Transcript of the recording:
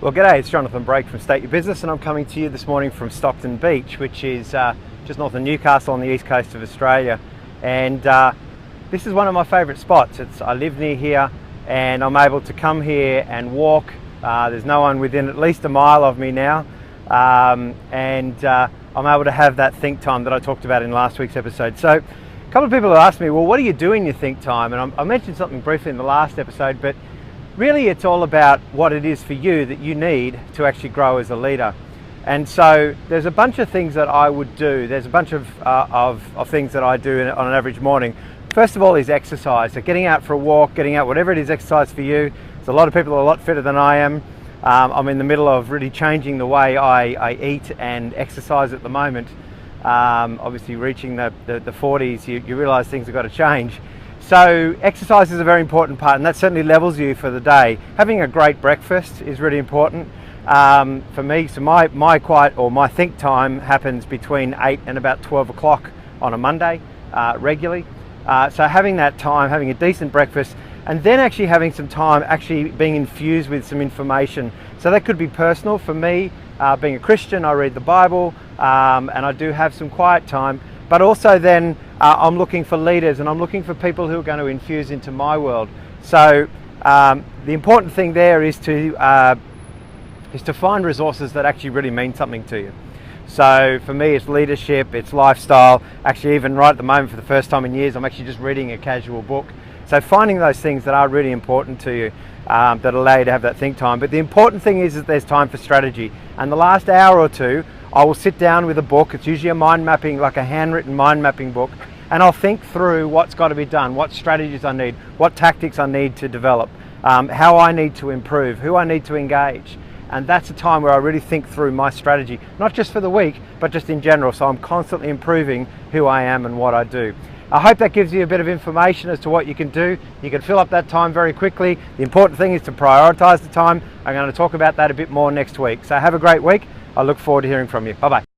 Well, g'day, it's Jonathan Brake from State Your Business, and I'm coming to you this morning from Stockton Beach, which is just north of Newcastle on the east coast of Australia. And this is one of my favourite spots. I live near here, and I'm able to come here and walk. There's no one within at least a mile of me now, and I'm able to have that think time that I talked about in last week's episode. So a couple of people have asked me, well, what do you do in your think time? And I mentioned something briefly in the last episode, but really it's all about what it is for you that you need to actually grow as a leader. And so there's a bunch of things that I would do. There's a bunch of things that I do on an average morning. First of all is exercise. So getting out for a walk, getting out, whatever it is, exercise for you. There's a lot of people who are a lot fitter than I am. I'm in the middle of really changing the way I eat and exercise at the moment. Obviously reaching the 40s, you realise things have got to change. So exercise is a very important part, and that certainly levels you for the day. Having a great breakfast is really important for me. So my quiet or my think time happens between 8 and about 12 o'clock on a Monday regularly. So having that time, having a decent breakfast, and then actually having some time actually being infused with some information. So that could be personal for me. Being a Christian, I read the Bible, and I do have some quiet time, but also then I'm looking for leaders, and I'm looking for people who are going to infuse into my world. So the important thing there is to find resources that actually really mean something to you. So for me, it's leadership, it's lifestyle. Actually, even right at the moment, for the first time in years, I'm actually just reading a casual book. So finding those things that are really important to you, that allow you to have that think time. But the important thing is that there's time for strategy. And the last hour or two, I will sit down with a book. It's usually a mind mapping, like a handwritten mind mapping book, and I'll think through what's got to be done, what strategies I need, what tactics I need to develop, how I need to improve, who I need to engage. And that's a time where I really think through my strategy, not just for the week, but just in general. So I'm constantly improving who I am and what I do. I hope that gives you a bit of information as to what you can do. You can fill up that time very quickly. The important thing is to prioritize the time. I'm going to talk about that a bit more next week. So have a great week. I look forward to hearing from you. Bye-bye.